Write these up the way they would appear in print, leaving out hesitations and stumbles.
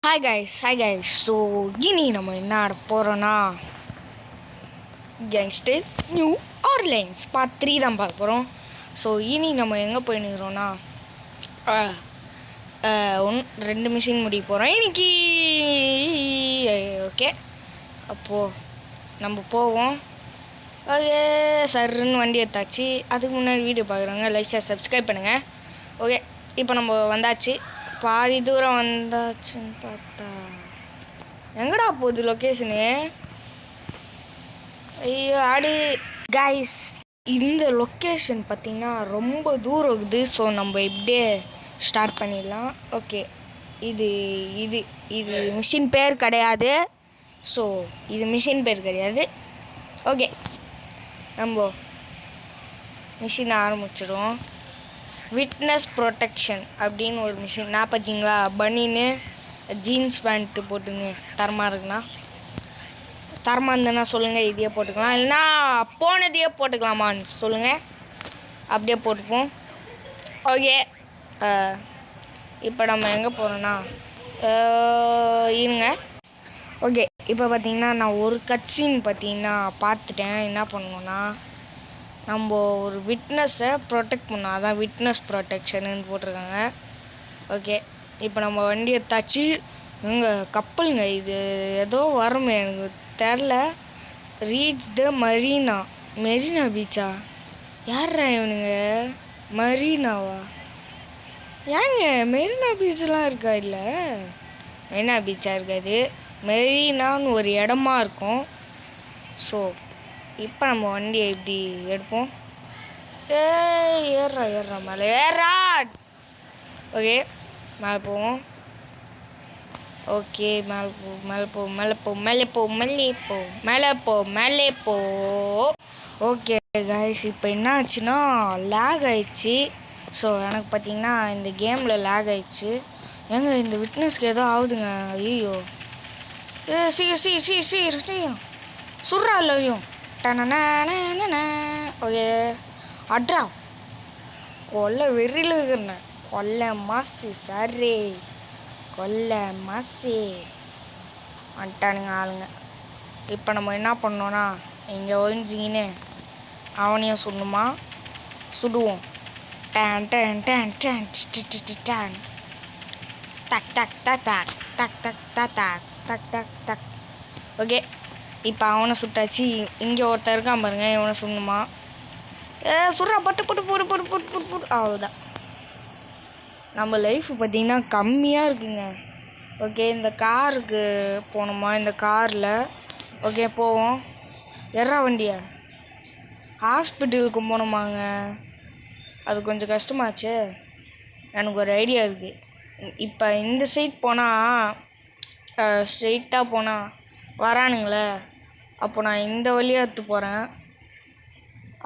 Hi guys. So இனி நம்ம என்ன ஆட போகிறோன்னா கேங்ஸ்டர் நியூ ஆர்லைன்ஸ் பார்ட் 3 தான் பார்க்க போகிறோம். ஸோ இனி நம்ம எங்கே போயினுக்கிறோன்னா ரெண்டு மிஷின் முடிக்க போகிறோம் இன்னைக்கு. ஓகே, அப்போது நம்ம போவோம். ஓகே, சர்ன்னு வண்டி எடுத்தாச்சு. அதுக்கு முன்னாடி வீடியோ பார்க்குறவங்க லைக் ஷேர் சப்ஸ்கிரைப் பண்ணுங்கள். ஓகே, இப்போ நம்ம வந்தாச்சு. பாதி தூரம் வந்தாச்சுன்னு பார்த்தா எங்கடா போகுது லொக்கேஷனு? ஐயோ ஆடு கைஸ், இந்த லொக்கேஷன் பார்த்திங்கன்னா ரொம்ப தூரம் இருக்குது. ஸோ நம்ம இப்படியே ஸ்டார்ட் பண்ணிடலாம். ஓகே, இது இது இது மிஷின் பேர் கிடையாது. ஸோ இது மிஷின் பேர் கிடையாது. ஓகே, நம்ம மிஷின் ஆரம்பிச்சிடுவோம். விட்னஸ் ப்ரொடெக்ஷன் அப்படின்னு ஒரு மிஷின். நான் பார்த்தீங்களா பனின்னு ஜீன்ஸ் பேண்ட்டு போட்டுங்க தரமாக இருக்குண்ணா. தரமாக இருந்தேன்னா சொல்லுங்கள், இதையே போட்டுக்கலாம். இல்லைனா போனதையே போட்டுக்கலாமான்னு சொல்லுங்கள், அப்படியே போட்டுப்போம். ஓகே, இப்போ நம்ம எங்கே போகிறோன்னா இருங்க. ஓகே, இப்போ பார்த்தீங்கன்னா நான் ஒரு கட்சின்னு பார்த்தீங்கன்னா பார்த்துட்டேன். என்ன பண்ணுவோன்னா நம்ம ஒரு விட்னஸை ப்ரொடெக்ட் பண்ணோம். அதான் விட்னஸ் ப்ரொடெக்ஷனுன்னு போட்டிருக்காங்க. ஓகே, இப்போ நம்ம வண்டி எடுத்தாச்சு. இங்கே கப்பலுங்க, இது ஏதோ வருமே எனக்கு தெரில. ரீச் த மெரினா பீச்சா? யாரா இவனுங்க? மரீனாவா? ஏங்க மெரினா பீச்செலாம் இருக்கா? இல்லை, மெரினா பீச்சாக இருக்காது, மெரினான்னு ஒரு இடமா இருக்கும். ஸோ இப்போ நம்ம வண்டியை இப்படி எடுப்போம். ஏறா மேலே ஏறா. ஓகே, மேலே போவோம். ஓகே, மேலே போ. ஓகே கைஸ், இப்போ என்ன ஆச்சுன்னா லேக் ஆயிடுச்சு. ஸோ எனக்கு பார்த்தீங்கன்னா இந்த கேமில் லேக் ஆயிடுச்சு. ஏங்க இந்த விட்னஸ்க்கு ஏதோ ஆகுதுங்க. ஐயோ, சீக்கிரம் சுட்றா இல்லையும். ஓகே, அட்ரா கொல்ல வெறியில் இருக்கிறேன். கொல்ல மாசு சரி, கொல்ல மாசு வந்துட்டானுங்க ஆளுங்க. இப்போ நம்ம என்ன பண்ணோன்னா இங்கே ஒழிஞ்சிங்கன்னு அவனையும் சுடணுமா? சுடுவோம். டேன் டேன் டேன் டேன் டேன் டக் டக் டக் டக் டக் டக் டக் டக் டக் டக் டக். ஓகே, இப்போ அவனை சுட்டாச்சு. இங்கே ஒருத்தர் இருக்கான் பாருங்க, இவனை சுடணுமா? சுடுறா, போட்டு. அவ்வளோதான். நம்ம லைஃப் பார்த்திங்கன்னா கம்மியாக இருக்குங்க. ஓகே, இந்த காருக்கு போகணுமா? இந்த காரில் ஓகே போவோம். எறா வண்டியா? ஹாஸ்பிட்டலுக்கு போகணுமாங்க? அது கொஞ்சம் கஷ்டமாச்சு. எனக்கு ஒரு ஐடியா இருக்குது. இப்போ இந்த சைட் போனால் ஸ்ட்ரெயிட்டாக போனால் வரானுங்களே, அப்போ நான் இந்த வழியாக எடுத்து போகிறேன்.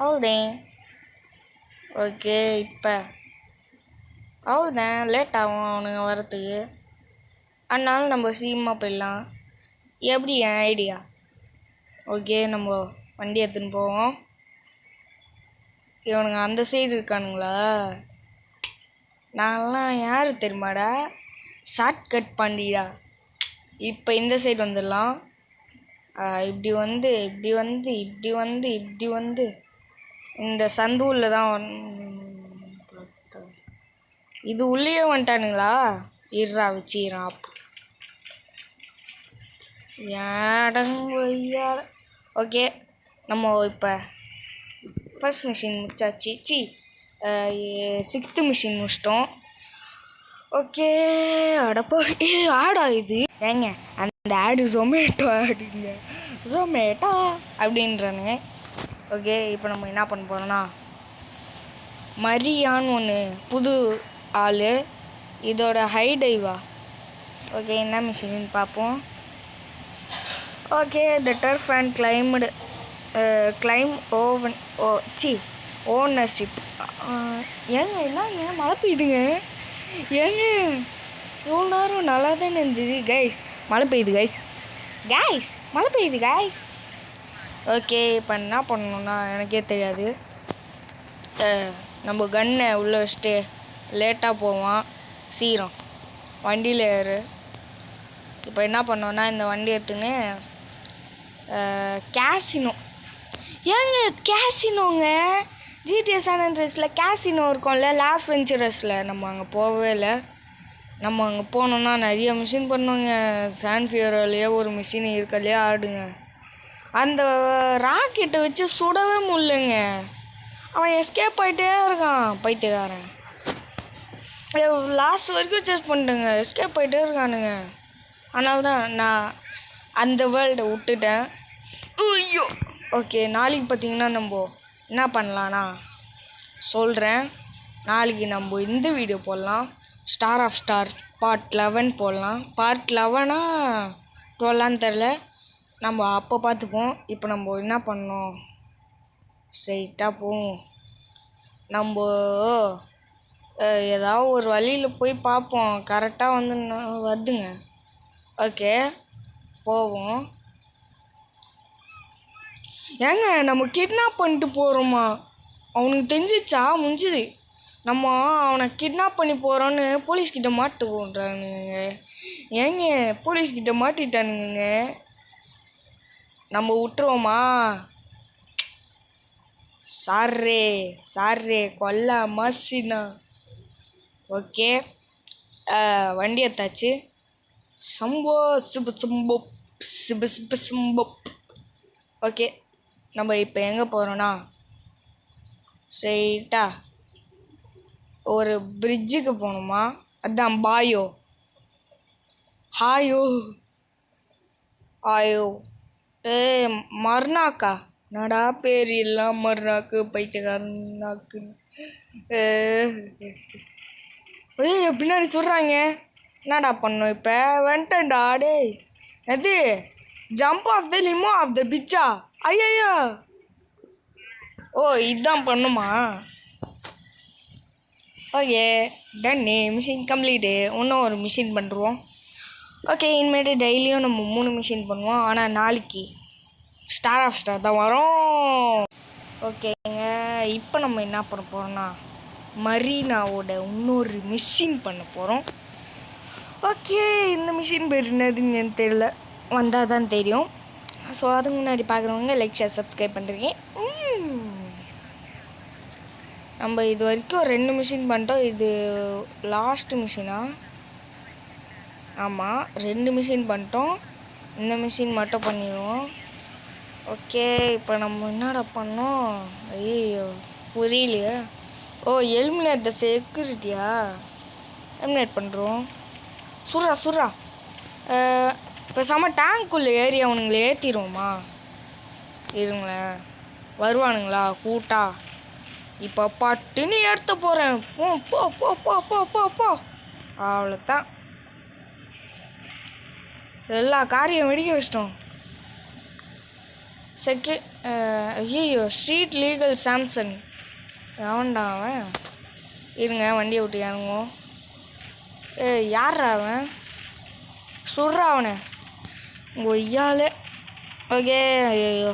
அவ்வளோதான். ஓகே, இப்போ அவ்வளோதான், லேட் ஆகும் அவனுங்க வரத்துக்கு. அதனால நம்ம சீக்கிரமாக போயிடலாம். எப்படி என் ஐடியா? ஓகே, நம்ம வண்டி எடுத்துன்னு போவோம். இவனுங்க அந்த சைடு இருக்கானுங்களா? நான்லாம் யார் தெரியுமாடா? ஷார்ட்கட் பண்ணிடா. இப்போ இந்த சைடு வந்துடலாம். இப்படி வந்து இந்த சந்தூரில் தான் இது உள்ளே வந்துட்டானுங்களா? இருறா வச்சிடறான். அப்போ ஏடங்கய்யா. ஓகே, நம்ம இப்போ ஃபர்ஸ்ட் மிஷின் முடிச்சாச்சு. 6th மிஷின் முடிச்சிட்டோம். ஓகே, அடப்போ ஆடா இது? ஏங்க அந்த ஆடு ஜொமேட்டோ ஆடுங்க, ஜொமேட்டோ அப்படின்றானுங்க. ஓகே, இப்போ நம்ம என்ன பண்ண போகிறோன்னா மரியான்னு ஒன்று புது ஆள். இதோட ஹைடைவா? ஓகே, என்ன மிஷின்னு பார்ப்போம். Okay, the turf and claim ownership. ஏங்க என்னங்க மழை பெய்யுதுங்க? ஏங்க இவ்வளோ நேரம் நல்லா தானே இருந்தது கைஸ். மழை பெய்யுது கைஸ். ஓகே, இப்போ என்ன பண்ணணுன்னா எனக்கே தெரியாது. நம்ம கன்னை உள்ளே வச்சுட்டு லேட்டாக போவான். சீக்கிரம் வண்டியில் ஏறு. இப்போ என்ன பண்ணோன்னா இந்த வண்டி எடுத்துன்னு கேசினோ. ஏங்க கேசினோங்க, ஜிடிஎஸ் சான் ஆண்ட்ரியாஸில் கேசினோ இருக்கும்ல, லாஸ் வெஞ்சரஸில். நம்ம அங்கே போகவே இல்லை. நம்ம அங்கே போனோன்னா நிறைய மிஷின் பண்ணுவோங்க. சான் ஃபியரோலையே ஒரு மிஷின் இருக்கலையே ஆடுங்க. அந்த ராக்கெட்டை வச்சு சுடவே முடியலைங்க. அவன் எஸ்கேப் ஆகிட்டே இருக்கான் பைத்தியக்காரன். லாஸ்ட் வரைக்கும் சேஸ் பண்ணிட்டேங்க, எஸ்கேப் ஆகிட்டே இருக்கானுங்க. அதனால தான் நான் அந்த வேர்ல்டை விட்டுட்டேன். ஐயோ ஓகே, நாளைக்கு பார்த்தீங்கன்னா நம்ம என்ன பண்ணலான்னா சொல்கிறேன். நாளைக்கு நம்ம இந்த வீடியோ போடலாம். ஸ்டார் ஆஃப் ஸ்டார் பார்ட் 11 போடலாம். பார்ட் 11ஆ 12ஆன்னு தெரில, நம்ம அப்போ பார்த்துப்போம். இப்போ நம்ம என்ன பண்ணோம், ஸ்ட்ரைட்டாக போவோம். நம்ம ஏதாவது ஒரு வழியில் போய் பார்ப்போம். கரெக்டாக வந்து வருதுங்க. ஓகே போவோம். ஏங்க நம்ம கிட்னாப் பண்ணிட்டு போகிறோமா? அவனுக்கு தெரிஞ்சிச்சா முடிஞ்சுது. நம்ம அவனை கிட்னாப் பண்ணி போகிறோன்னு போலீஸ்கிட்ட மாட்டுவோன்றானுங்க. ஏங்க போலீஸ்கிட்ட மாட்டிட்டானுங்க. நம்ம விட்டுருவோமா? சாரே கொல்ல மாசினா. ஓகே வண்டி எடுத்தாச்சு. சம்போ சிபு சம்போ சிபு. ஓகே நம்ம இப்போ எங்கே போகிறோன்னா ஸ்ட்ரைட்டா ஒரு பிரிட்ஜுக்கு போகணுமா? அதுதான் ஆயோ மர்னாக்கா. நடா பேர் எல்லாம் மர்னாக்கு பைத்தியக்காரனாக்கு. பின்னாடி சொல்கிறாங்க. என்னடா பண்ணோம் இப்போ? வந்துட்டேன்டா டே. எது jump off the limo off the பிச்சா? ஐயோ ஓ இதுதான் பண்ணுமா? Okay done, mission complete. இன்னும் ஒரு மிஷின் பண்ணுறோம். ஓகே இனிமேட்டு டெய்லியும் நம்ம 3 மிஷின் பண்ணுவோம். ஆனால் நாளைக்கு ஸ்டார் ஆஃப் ஸ்டார் தான் வரும். ஓகேங்க இப்போ நம்ம என்ன பண்ண போகிறோம்னா மரீனாவோட இன்னொரு மிஷின் பண்ண போகிறோம். ஓகே இந்த மிஷின் பேர் என்னதுன்னு எனக்கு தெரியல, வந்தால் தான் தெரியும். ஸோ அதுக்கு முன்னாடி பார்க்குறவங்க லைக் ஷேர் சப்ஸ்கிரைப் பண்ணுறீங்க. நம்ம இது வரைக்கும் 2 மிஷின் பண்ணிட்டோம். இது லாஸ்ட் மிஷினா? ஆமாம் 2 மிஷின் பண்ணிட்டோம். இந்த மிஷின் மட்டும் பண்ணிடுவோம். ஓகே இப்போ நம்ம என்னடா பண்ணோம்? ஐயோ புரியலையே. ஓ எலிமினேட் த செக்யூரிட்டியா? எலிமினேட் பண்ணுறோம். சுட்றா இப்போ டேங்க்குள்ளே ஏறி அவனுங்களை ஏற்றிடுவோமா? இருங்களேன் வருவானுங்களா கூட்டா? இப்போ பட்டுன்னு எடுத்து போகிறேன். போ அவ்வளோதான், எல்லா காரியம் வெடிக்க வச்சிட்டோம். ஐயோ ஸ்ட்ரீட் லீகல் சாம்சங் அவன்டா அவன். இருங்க வண்டியை விட்டு இறங்குவோம். யார்ரா அவன்? சுட்றா அவனை கொய்யாலே. ஓகே ஐயோ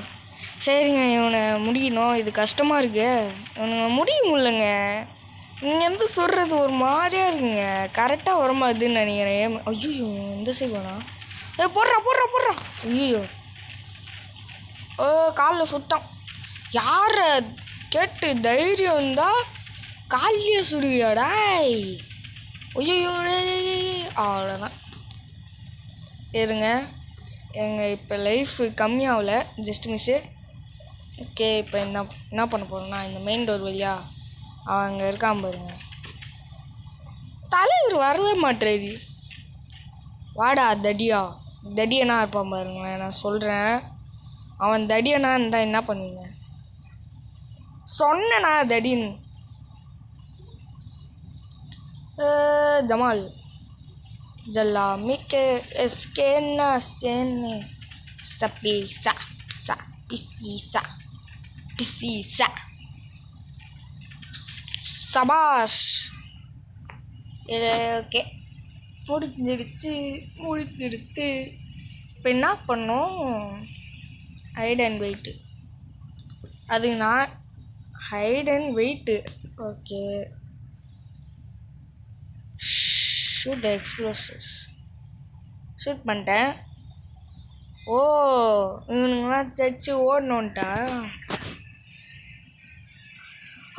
சரிங்க, இவனை முடியணும். இது கஷ்டமாக இருக்கு, இவனுங்க முடிய முடியலங்க. இங்கேருந்து சுடுறது ஒரு மாதிரியாக இருக்குங்க. கரெக்டாக வரமாதுன்னு நினைக்கிறேன். ஐயோ எந்த சைடு வேணா? போடுறா. ஐயோ காலில் சுட்டான். யாரை கேட்டு தைரியம் இருந்தால் காலிலே சுடுவியாடா? ஐயோ அவ்வளோதான். இருங்க இப்போ லைஃப் கம்மியாகல, ஜஸ்ட் மிஸ்ஸு. ஓகே இப்போ என்ன பண்ண போகிறோன்னா இந்த மெயின் டோர் வழியா அவன் அங்கே இருக்கான் பாருங்க. தலைவர் வரவே மாட்டேறி. வாடா தடியனா இருப்பான் பாருங்களேன். நான் சொல்கிறேன், அவன் தடியனா இருந்தால் என்ன பண்ணுவீங்க? சொன்னனா தடின்னு. ஜமால் ஜல்லாமிக்கு எஸ்கேன்னா சேன்னு சப்பீசா பிசிசா சபாஷ். ஓகே முடிஞ்சிடுத்து. இப்போ என்ன பண்ணோம்? Height and weight. அது நான் height and weight. Okay shoot the explosives. Shoot பண்ணிட்டேன். ஓ இவனுங்களாம் தைச்சி ஓடணுன்ட்டா.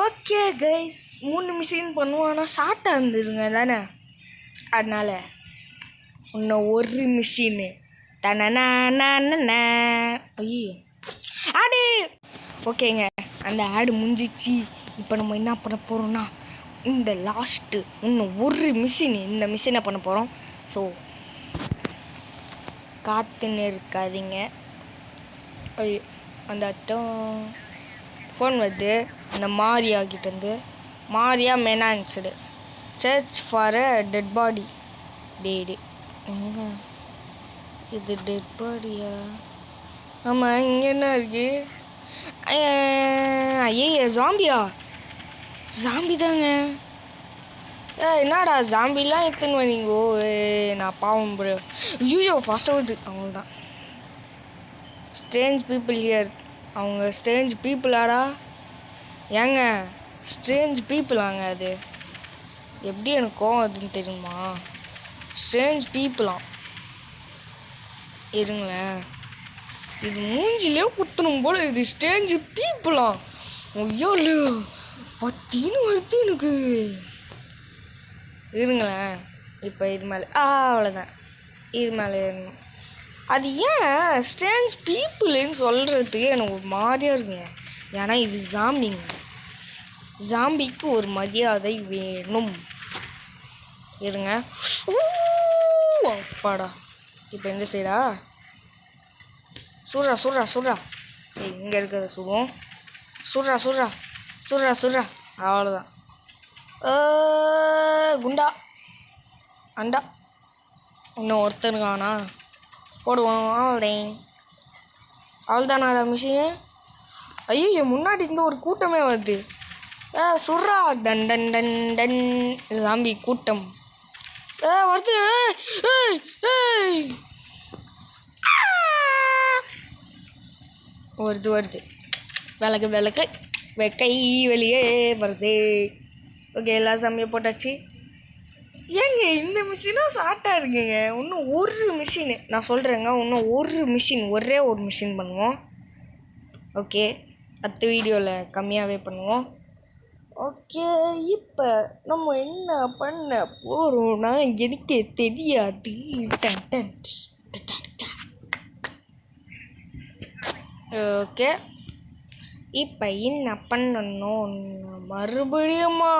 ஓகே கைஸ் 3 மிஷின் பண்ணுவோம். ஆனால் ஷார்ட்டாக இருந்துருங்க தானே, அதனால இன்னும் ஒரு மிஷின்னு ஐயோ ஆடு. ஓகேங்க, அந்த ஆடு முடிஞ்சிச்சு. இப்போ நம்ம என்ன பண்ண போகிறோம்னா இந்த லாஸ்ட்டு இன்னும் ஒரு மிஷின், இந்த மிஷினை பண்ண போகிறோம். ஸோ காத்துன்னு இருக்காதீங்க. ஐயோ அந்த ஃபோன் வருது இந்த மாரியா கிட்டேருந்து. Maria mentioned search for a dead body. டே எங்கே இது டெட் பாடியா? ஆமாம் இங்கே என்ன இருக்கு? ஐயே ஜாம்பியா? ஜாம்பி தாங்க. என்னடா ஜாம்பிலாம் எத்துன்னு வரீங்கோ? நான் பாவம் ப்ரோ. ஐயோ ஃபாஸ்ட்டாக வருது. அவங்கள்தான் ஸ்ட்ரேஞ்ச் பீப்புள் ஹியர். அவங்க ஸ்ட்ரேஞ்ச் பீப்புளாடா? ஏங்க ஸ்ட்ரேஞ்ச் பீப்புளாங்க அது. எப்படி எனக்கு கோவம் அதுன்னு தெரியுமா? ஸ்ட்ரேஞ்ச் பீப்புளாம். இருங்களேன், இது மூஞ்சிலே குத்தணும் போல. இது ஸ்ட்ரேஞ்ச் பீப்புளாம். ஐயோ பத்தின்னு வருது எனக்கு. இருங்களேன், இப்போ இது மேலே அவ்வளோதான். இது மேலே ஏறணும். அது ஏன் ஸ்ட்ரேஞ்ச் பீப்புளுன்னு சொல்கிறதுக்கு எனக்கு ஒரு மாதிரியாக இருக்குங்க. ஏன்னா இது ஜாம்பிங்க. ஜாம்பிக்கு ஒரு மரியாதை வேணும். இருங்க. அப்பாடா. இப்போ எந்த சைடா? சுடுறா. இங்கே இருக்கிறத சுடுவோம். சுடுறா. அவ்வளோதான். குண்டா அண்டா இன்னும் ஒருத்தருக்கானா? போடுவோம். அவ்வளோதானாடா மிஷின். ஐயோ முன்னாடி இந்த ஒரு கூட்டமே வருது. சுடுறா. டன் டன் டன் டன். ஜாம்பி கூட்டம் வருது. வருது. விளக்கு வெக்கை வெளியே வருது. ஓகே, எல்லா சாமியை போட்டாச்சு. ஏங்க இந்த மிஷினும் ஷார்ட்டாக இருக்குங்க. இன்னும் ஒரு மிஷின் நான் சொல்கிறேங்க. இன்னும் ஒரு மிஷின், ஒரே ஒரு மிஷின் பண்ணுவோம். ஓகே, அடுத்த வீடியோவில் கம்மியாகவே பண்ணுவோம். ஓகே, இப்போ நம்ம என்ன பண்ண போகிறோம்னா எனக்கே தெரியாது. ஓகே, இப்போ என்ன பண்ணணும்? மறுபடியுமா?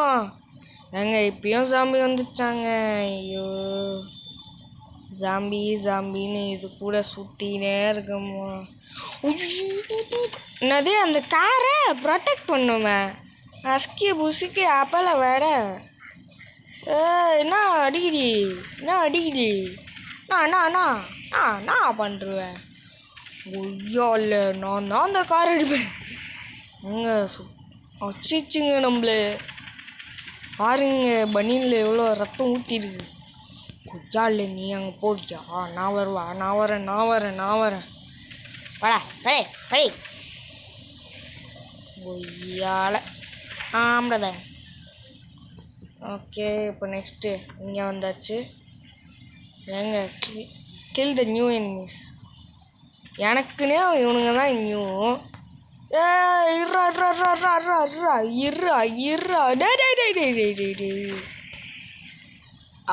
ஏங்க இப்பயும் ஜாம்பி வந்துச்சாங்க. ஐயோ ஜாம்பின்னு இது கூட சுற்றினே இருக்கமோ. என்னது அந்த காரை ப்ரொடெக்ட் பண்ணுமே. அஸ்கி புசிக்கு அப்பல வேட. என்ன அடிக்குது? நான் பண்ணுறேன். ஐயோ இல்லை, நான் தான் அந்த கார் அடிப்பேன். எங்க வச்சிச்சுங்க நம்மளே. பாருங்க பனியில் எவ்வளோ ரத்தம் ஊற்றிருக்கு. கொய்யா இல்லை, நீ அங்கே போவியா? நான் வரேன். வாடா படே கொய்யால ஆம்பளத. ஓகே, இப்போ நெக்ஸ்ட்டு இங்கே வந்தாச்சு. ஏங்க கில் த நியூ எனிமீஸ். எனக்குன்னே இவனுங்க தான் நியூ.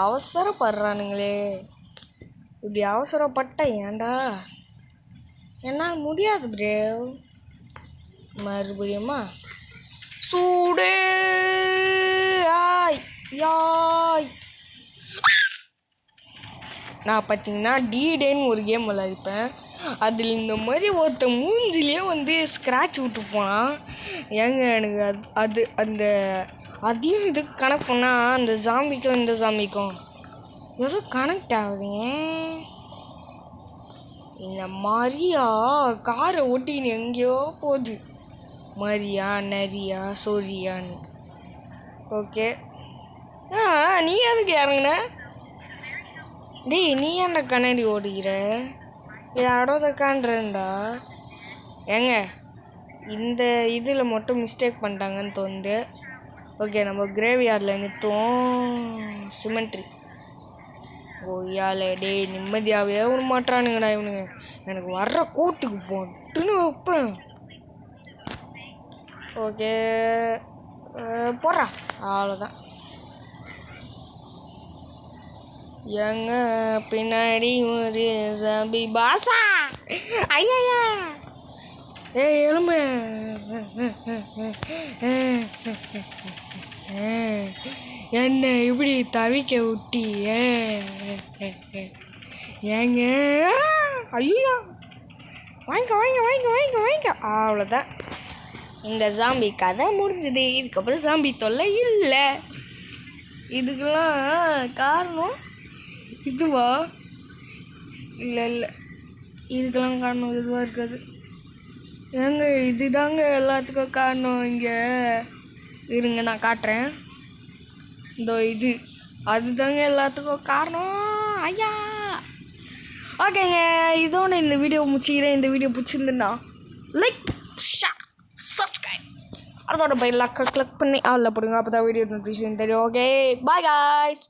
அவசரப்படுறானுங்களே. இப்படி அவசரப்பட்ட ஏண்டா? என்னால் முடியாது ப்ரோ. மறுபடியுமா சூடே. யாய் நான் பார்த்தீங்கன்னா டேன்னு ஒரு கேம் விளையாடிப்பேன். அதில் இந்த மாதிரி ஒருத்த மூஞ்சிலே வந்து ஸ்க்ராட்ச் விட்டு போனான். ஏங்க எனக்கு அது அந்த அதையும் இது கனெக்ட் பண்ணால் அந்த ஜாம்பிக்கும் இந்த ஜாம்பிக்கும் ஏதோ கனெக்ட் ஆகுதுங்க. இந்த மாதிரியா காரை ஓட்டின்னு எங்கேயோ போகுது. மரியா நரியா சோரியான்னு. ஓகே, நீ எதுக்கு இறங்குன? டேய் நீ ஏன்டா கண்ணாடி ஓடுகிற? யாரோட காண்றேன்டா. ஏங்க இந்த இதில் மட்டும் மிஸ்டேக் பண்ணிட்டாங்கன்னு தோணுது. ஓகே, நம்ம கிரேவ் யார்டில் நிறுத்துவோம். சிமெண்ட்ரி ஒய்யாலே டேய் நிம்மதியாகவே விட மாட்டானுங்கடா இவனுங்க. எனக்கு வர்ற கூட்டுக்கு போட்டுன்னு வைப்பேன். ஓகே போடுறா, அவ்வளோதான். எங்க பின்னாடி ஒரு சாம்பி பாசா. ஐயா எலும்பு என்ன இப்படி தவிக்க விட்டி ஏங்க? ஐயோ வாங்கிக்க. அவ்வளோதான், இந்த ஜாம்பி கதை முடிஞ்சுது. இதுக்கப்புறம் ஜாம்பி தொல்லை இல்லை. இதுக்கெல்லாம் காரணம் இதுவா? இல்லை இதுக்கெல்லாம் காரணம் இதுவாக இருக்காது. ஏங்க இதுதாங்க எல்லாத்துக்கும் காரணம். இங்கே இருங்க நான் காட்டுறேன். இது அதுதாங்க எல்லாத்துக்கும் காரணம். ஐயா ஓகேங்க, இதோட இந்த வீடியோ முடிச்சுக்கிறேன். இந்த வீடியோ பிடிச்சிருந்துன்னா லைக் ஷேர் சப்ஸ்கிரைப் அதோட பெல் கிளிக் பண்ணி அதில் போடுங்க. அப்போ தான் வீடியோ நோட்டிஃபிகேஷன் தெரியும். Okay bye guys.